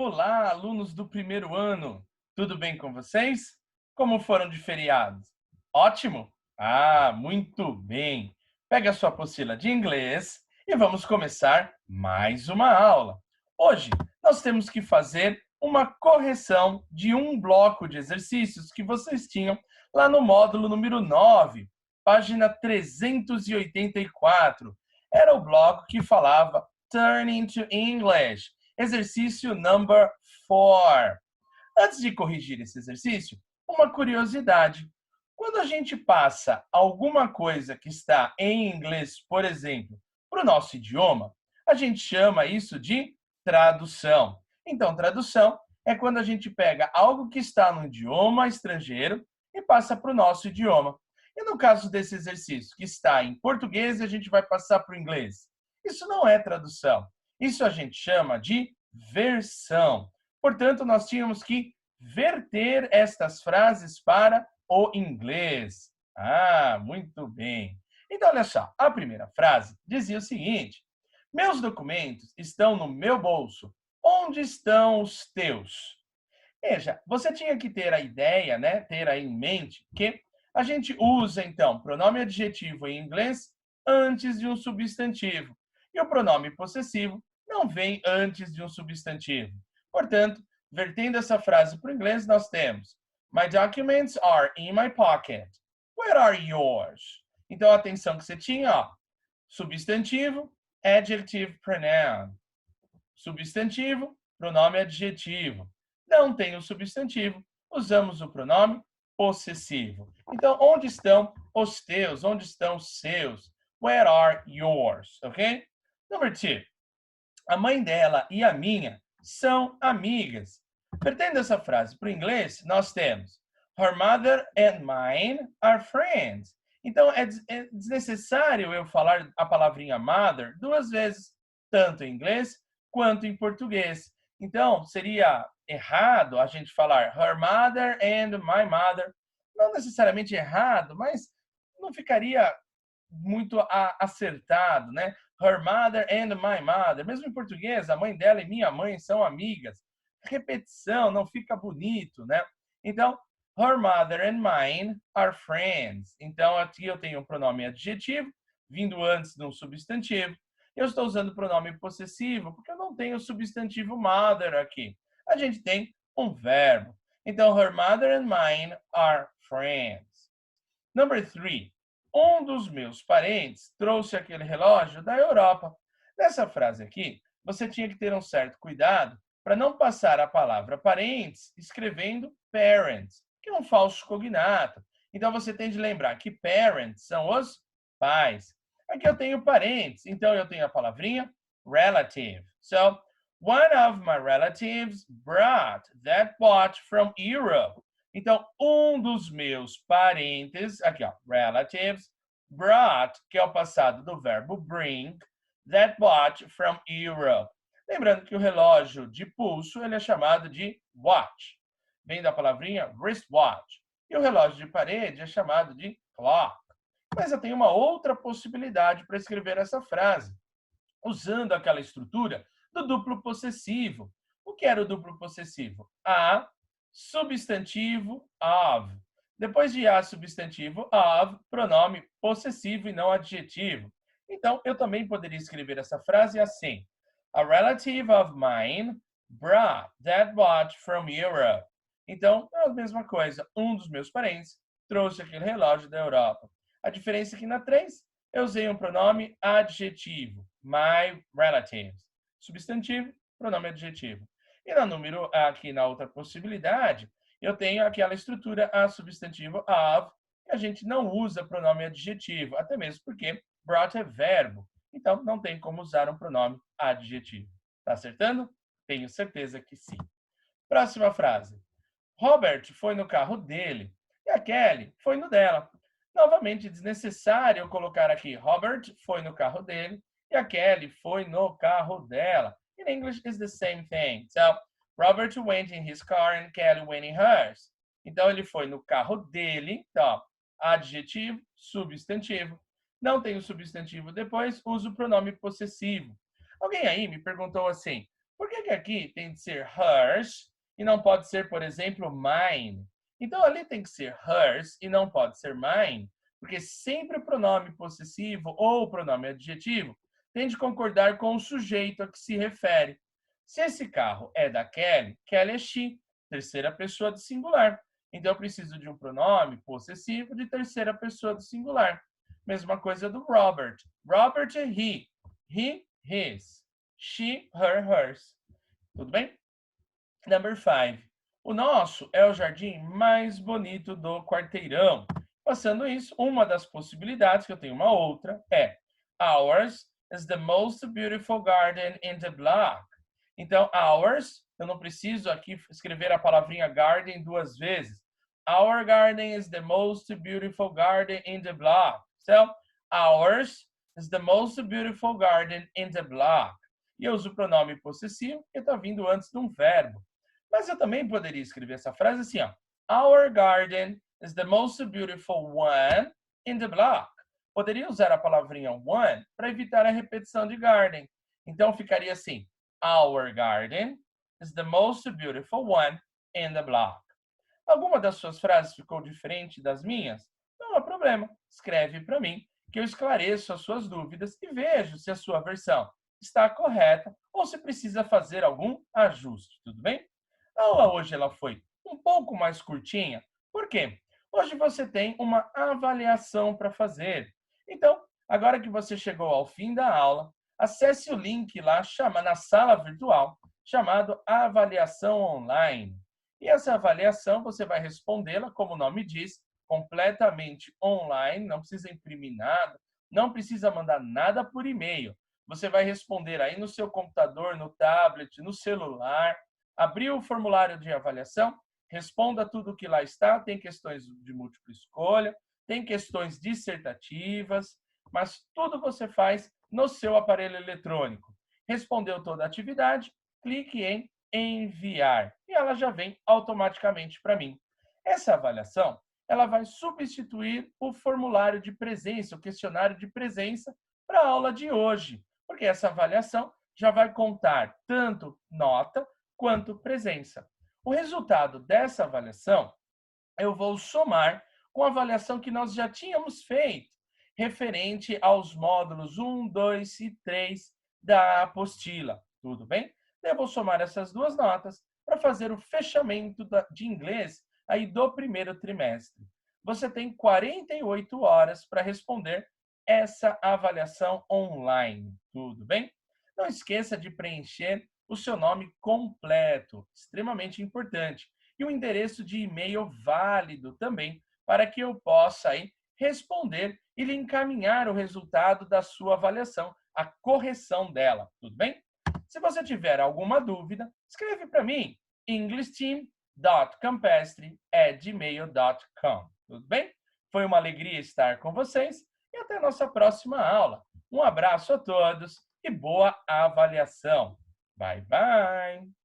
Olá, alunos do primeiro ano. Tudo bem com vocês? Como foram de feriados? Ótimo? Muito bem. Pega a sua apostila de inglês e vamos começar mais uma aula. Hoje nós temos que fazer uma correção de um bloco de exercícios que vocês tinham lá no módulo número 9, página 384. Era o bloco que falava Turning to English. Exercício number 4. Antes de corrigir esse exercício, uma curiosidade. Quando a gente passa alguma coisa que está em inglês, por exemplo, para o nosso idioma, a gente chama isso de tradução. Então, tradução é quando a gente pega algo que está no idioma estrangeiro e passa para o nosso idioma. E no caso desse exercício, que está em português e a gente vai passar para o inglês, isso não é tradução. Isso a gente chama de versão. Portanto, nós tínhamos que verter estas frases para o inglês. Muito bem. Então, olha só, a primeira frase dizia o seguinte: meus documentos estão no meu bolso. Onde estão os teus? Veja, você tinha que ter a ideia, né, ter aí em mente que a gente usa, então, pronome adjetivo em inglês antes de um substantivo. E o pronome possessivo não vem antes de um substantivo. Portanto, vertendo essa frase para o inglês, nós temos: My documents are in my pocket. Where are yours? Então, a atenção que você tinha, ó, substantivo, adjective pronoun. Substantivo, pronome adjetivo. Não tem o substantivo, usamos o pronome possessivo. Então, onde estão os teus? Onde estão os seus? Where are yours? Ok? Number 2. A mãe dela e a minha são amigas. Vertendo essa frase para o inglês, nós temos Her mother and mine are friends. Então, é desnecessário eu falar a palavrinha mother duas vezes, tanto em inglês quanto em português. Então, seria errado a gente falar Her mother and my mother. Não necessariamente errado, mas não ficaria muito acertado, né? Her mother and my mother. Mesmo em português, a mãe dela e minha mãe são amigas. Repetição não fica bonito, né? Então, her mother and mine are friends. Então, aqui eu tenho um pronome adjetivo, vindo antes de um substantivo. Eu estou usando o pronome possessivo, porque eu não tenho o substantivo mother aqui. A gente tem um verbo. Então, her mother and mine are friends. Number 3. Um dos meus parentes trouxe aquele relógio da Europa. Nessa frase aqui, você tinha que ter um certo cuidado para não passar a palavra parentes escrevendo parents, que é um falso cognato. Então, você tem de lembrar que parents são os pais. Aqui eu tenho parentes, então eu tenho a palavrinha relative. So, one of my relatives brought that watch from Europe. Então, um dos meus parentes, aqui ó, relatives, brought, que é o passado do verbo bring, that watch from Europe. Lembrando que o relógio de pulso ele é chamado de watch. Vem da palavrinha wristwatch. E o relógio de parede é chamado de clock. Mas eu tenho uma outra possibilidade para escrever essa frase, usando aquela estrutura do duplo possessivo. O que era o duplo possessivo? A, substantivo of. Depois de a, substantivo of, pronome possessivo e não adjetivo. Então, eu também poderia escrever essa frase assim: A relative of mine brought that watch from Europe. Então, é a mesma coisa. Um dos meus parentes trouxe aquele relógio da Europa. A diferença aqui na 3, eu usei um pronome adjetivo, my relatives. Substantivo, pronome adjetivo. E na número, aqui na outra possibilidade, eu tenho aquela estrutura a substantivo of, que a gente não usa pronome adjetivo, até mesmo porque brought é verbo. Então, não tem como usar um pronome adjetivo. Tá acertando? Tenho certeza que sim. Próxima frase. Robert foi no carro dele e a Kelly foi no dela. Novamente, desnecessário eu colocar aqui Robert foi no carro dele e a Kelly foi no carro dela. In English, it's the same thing. So, Robert went in his car and Kelly went in hers. Então, ele foi no carro dele. Então, adjetivo, substantivo. Não tem o substantivo depois, uso o pronome possessivo. Alguém aí me perguntou assim, Por que aqui tem de ser hers e não pode ser, por exemplo, mine? Então, ali tem que ser hers e não pode ser mine, porque sempre o pronome possessivo ou o pronome adjetivo tem de concordar com o sujeito a que se refere. Se esse carro é da Kelly, Kelly é she, terceira pessoa do singular. Então, eu preciso de um pronome possessivo de terceira pessoa do singular. Mesma coisa do Robert. Robert é he. He, his. She, her, hers. Tudo bem? Number 5. O nosso é o jardim mais bonito do quarteirão. Passando isso, uma das possibilidades, que eu tenho uma outra, é ours is the most beautiful garden in the block. Então, ours, eu não preciso aqui escrever a palavrinha garden duas vezes. Our garden is the most beautiful garden in the block. So, ours is the most beautiful garden in the block. E eu uso o pronome possessivo, que está vindo antes de um verbo. Mas eu também poderia escrever essa frase assim, ó. Our garden is the most beautiful one in the block. Poderia usar a palavrinha one para evitar a repetição de garden. Então ficaria assim: Our garden is the most beautiful one in the block. Alguma das suas frases ficou diferente das minhas? Não há problema. Escreve para mim que eu esclareço as suas dúvidas e vejo se a sua versão está correta ou se precisa fazer algum ajuste. Tudo bem? A aula hoje ela foi um pouco mais curtinha. Por quê? Hoje você tem uma avaliação para fazer. Então, agora que você chegou ao fim da aula, acesse o link lá na sala virtual chamado Avaliação Online. E essa avaliação você vai respondê-la, como o nome diz, completamente online, não precisa imprimir nada, não precisa mandar nada por e-mail. Você vai responder aí no seu computador, no tablet, no celular, abrir o formulário de avaliação, responda tudo o que lá está, tem questões de múltipla escolha, tem questões dissertativas, mas tudo você faz no seu aparelho eletrônico. Respondeu toda a atividade, clique em enviar e ela já vem automaticamente para mim. Essa avaliação, ela vai substituir o formulário de presença, o questionário de presença para a aula de hoje, porque essa avaliação já vai contar tanto nota quanto presença. O resultado dessa avaliação eu vou somar com a avaliação que nós já tínhamos feito, referente aos módulos 1, 2 e 3 da apostila. Tudo bem? Eu vou somar essas duas notas para fazer o fechamento de inglês aí do primeiro trimestre. Você tem 48 horas para responder essa avaliação online. Tudo bem? Não esqueça de preencher o seu nome completo, extremamente importante, e um endereço de e-mail válido também, para que eu possa aí responder e lhe encaminhar o resultado da sua avaliação, a correção dela, tudo bem? Se você tiver alguma dúvida, escreve para mim, englishteam.campestre@gmail.com, tudo bem? Foi uma alegria estar com vocês e até a nossa próxima aula. Um abraço a todos e boa avaliação. Bye, bye!